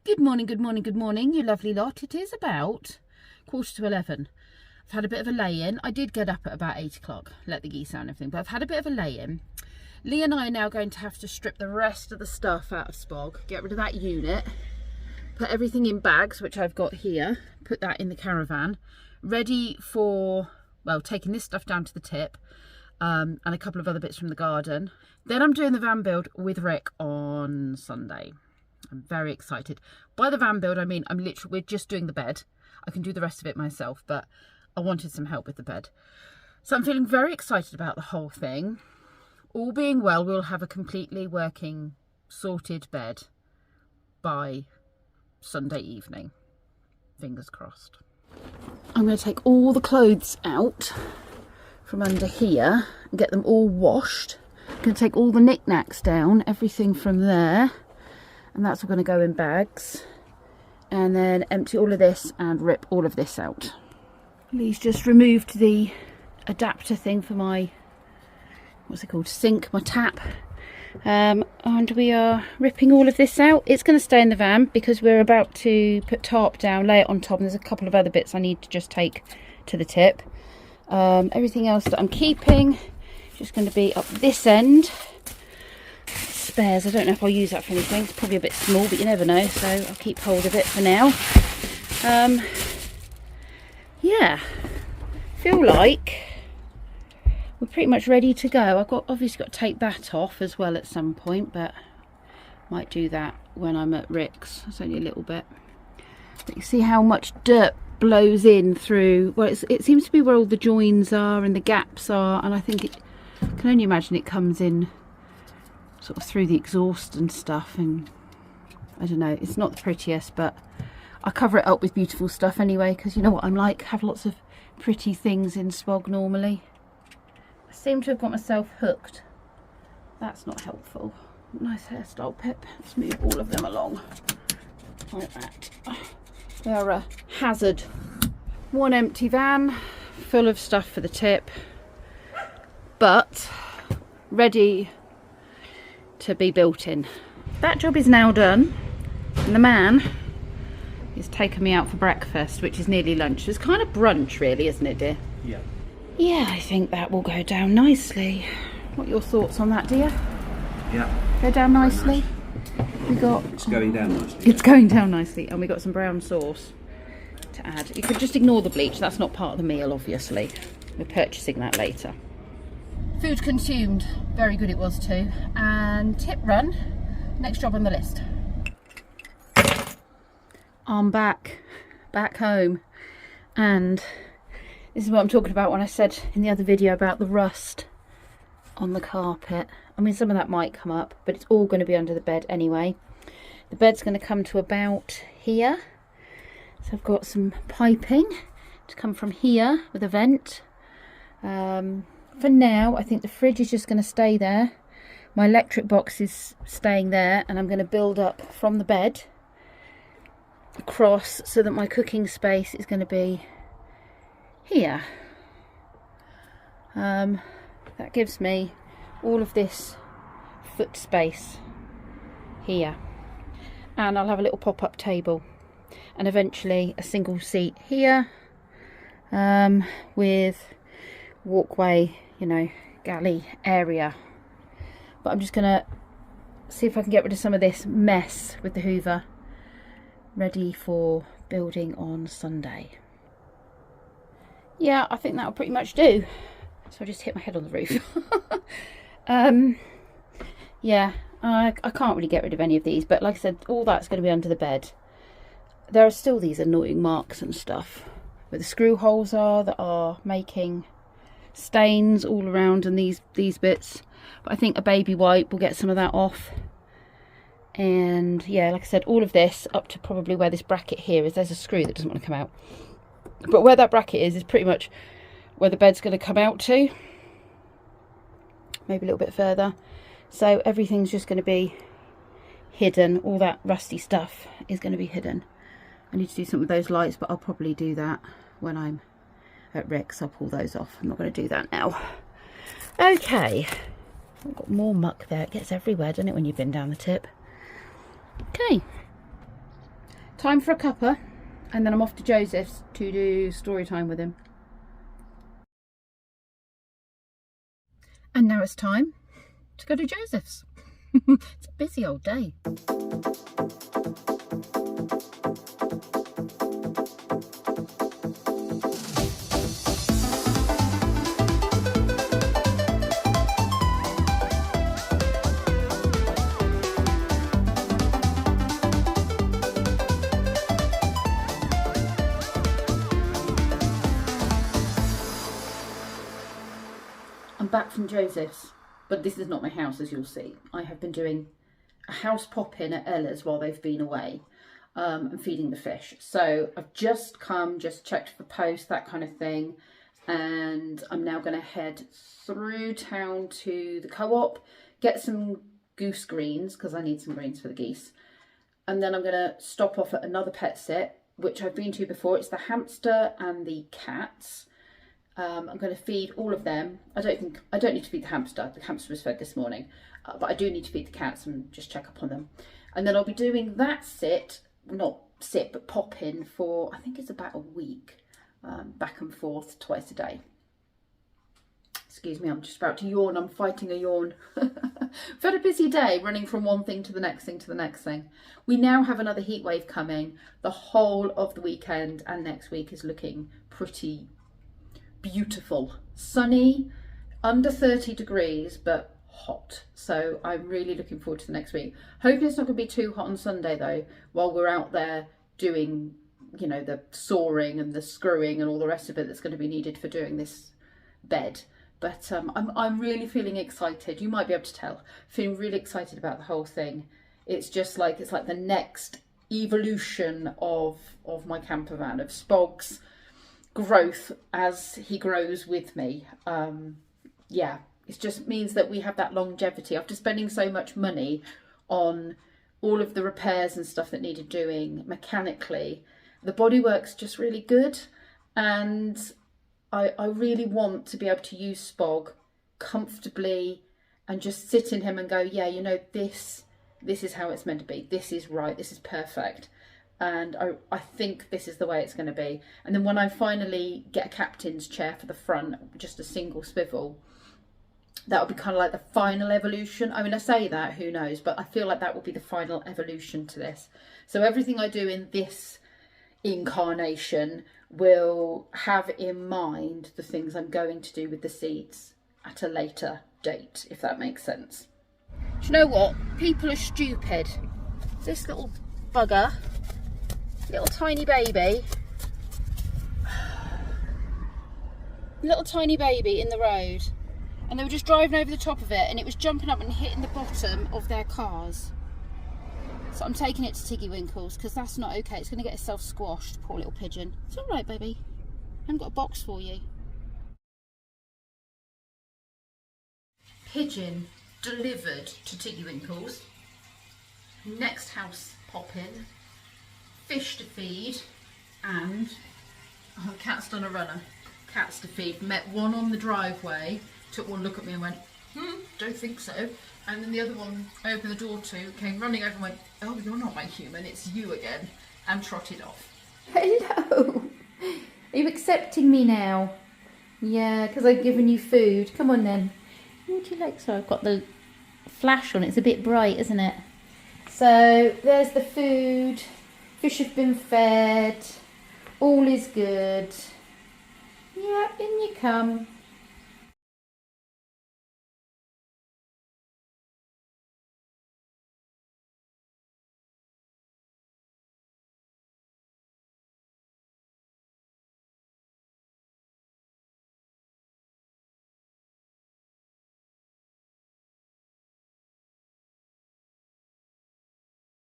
Good morning, good morning, good morning, you lovely lot. It is about 11:15. I've had a bit of a lay-in. I did get up at about 8 o'clock, let the geese out and everything, but I've had a bit of a lay-in. Lee and I are now going to have to strip the rest of the stuff out of Spog, get rid of that unit, put everything in bags, which I've got here, put that in the caravan, ready for, well, taking this stuff down to the tip, and a couple of other bits from the garden. Then I'm doing the van build with Rick on Sunday. I'm very excited. By the van build, I mean, we're just doing the bed. I can do the rest of it myself, but I wanted some help with the bed. So I'm feeling very excited about the whole thing. All being well, we'll have a completely working, sorted bed by Sunday evening. Fingers crossed. I'm going to take all the clothes out from under here and get them all washed. I'm going to take all the knickknacks down, everything from there. And that's all going to go in bags, and then empty all of this and rip all of this out. Lee's just removed the adapter thing for my, what's it called, sink, my tap, and we are ripping all of this out. It's going to stay in the van because we're about to put tarp down, lay it on top, and there's a couple of other bits I need to just take to the tip. Everything else that I'm keeping is just going to be up this end. Spares, I don't know if I'll use that for anything. It's probably a bit small, but you never know, so I'll keep hold of it for now. Yeah, feel like we're pretty much ready to go. I've obviously got to take that off as well at some point, but might do that when I'm at Rick's. It's only a little bit, but you see how much dirt blows in through, well, it seems to be where all the joins are and the gaps are, and I think I can only imagine it comes in sort of through the exhaust and stuff, and I don't know, it's not the prettiest, but I cover it up with beautiful stuff anyway, because you know what I'm like, have lots of pretty things in Spog normally. I seem to have got myself hooked. That's not helpful. Nice hairstyle, Pip. Let's move all of them along like that. They are a hazard. One empty van full of stuff for the tip, but ready to be built in. That job is now done, and the man is taking me out for breakfast, which is nearly lunch. It's kind of brunch really, isn't it, dear? Yeah. Yeah, I think that will go down nicely. What are your thoughts on that, dear? Yeah. Go down nicely? We got... It's going down nicely. It's going down nicely, and we got some brown sauce to add. You could just ignore the bleach, that's not part of the meal, obviously. We're purchasing that later. Food consumed, very good it was too. And tip run, next job on the list. I'm back home, and this is what I'm talking about when I said in the other video about the rust on the carpet. I mean, some of that might come up, but it's all going to be under the bed anyway. The bed's going to come to about here, so I've got some piping to come from here with a vent. For now, I think the fridge is just going to stay there. My electric box is staying there, and I'm going to build up from the bed across so that my cooking space is going to be here. That gives me all of this foot space here, and I'll have a little pop-up table, and eventually a single seat here, with walkway, you know, galley area. But I'm just gonna see if I can get rid of some of this mess with the hoover, ready for building on Sunday. Yeah, I think that'll pretty much do. So I just hit my head on the roof. Yeah, I can't really get rid of any of these, but like I said, all that's going to be under the bed. There are still these annoying marks and stuff where the screw holes are that are making stains all around, and these bits, but I think a baby wipe will get some of that off. And yeah, like I said, all of this up to probably where this bracket here is. There's a screw that doesn't want to come out, but where that bracket is pretty much where the bed's going to come out to, maybe a little bit further. So everything's just going to be hidden. All that rusty stuff is going to be hidden. I need to do something with those lights, but I'll probably do that when I'm at Rick's. I'll pull those off. I'm not going to do that now. Okay, I've got more muck there. It gets everywhere, doesn't it, when you've been down the tip? Okay, Time for a cuppa, and then I'm off to Joseph's to do story time with him. And now it's time to go to Joseph's. It's a busy old day. I'm back from Joseph's, but this is not my house, as you'll see. I have been doing a house pop-in at Ella's while they've been away, and feeding the fish. So I've just come, just checked for post, that kind of thing, and I'm now going to head through town to the co-op, get some goose greens, because I need some greens for the geese, and then I'm going to stop off at another pet sit, which I've been to before. It's the hamster and the cats. I'm going to feed all of them. I don't need to feed the hamster. The hamster was fed this morning, but I do need to feed the cats and just check up on them. And then I'll be doing that but pop in for, I think it's about a week, back and forth twice a day. Excuse me, I'm just about to yawn. I'm fighting a yawn. We've had a busy day running from one thing to the next thing to the next thing. We now have another heat wave coming. The whole of the weekend and next week is looking pretty beautiful, sunny, under 30 degrees, but hot. So I'm really looking forward to the next week. Hoping it's not going to be too hot on Sunday though, while we're out there doing, you know, the sawing and the screwing and all the rest of it that's going to be needed for doing this bed. But I'm really feeling excited. You might be able to tell. Feeling really excited about the whole thing. It's just like, it's like the next evolution of my camper van, of Spog's growth as he grows with me. Yeah, it just means that we have that longevity. After spending so much money on all of the repairs and stuff that needed doing mechanically, the bodywork's just really good, and I really want to be able to use Spog comfortably and just sit in him and go, yeah, you know, this is how it's meant to be. This is right. This is perfect. And I think this is the way it's going to be. And then when I finally get a captain's chair for the front, just a single swivel, that will be kind of like the final evolution. I mean, I say that, who knows, but I feel like that will be the final evolution to this. So everything I do in this incarnation will have in mind the things I'm going to do with the seats at a later date, if that makes sense. Do you know what? People are stupid. This little bugger, little tiny baby in the road, and they were just driving over the top of it, and it was jumping up and hitting the bottom of their cars. So I'm taking it to Tiggy Winkles, because that's not okay. It's going to get itself squashed, poor little pigeon. It's all right, baby. I haven't got a box for you. Pigeon delivered to Tiggy Winkles. Next house pop in. Fish to feed, and the cat's done a runner. Cats to feed. Met one on the driveway, took one look at me and went, don't think so. And then the other one I opened the door to, came running over and went, oh, you're not my human, it's you again, and trotted off. Hello. Are you accepting me now? Yeah, because I've given you food. Come on then. What would you like? So I've got the flash on. It's a bit bright, isn't it? So there's the food. Fish have been fed. All is good. Yeah, in you come.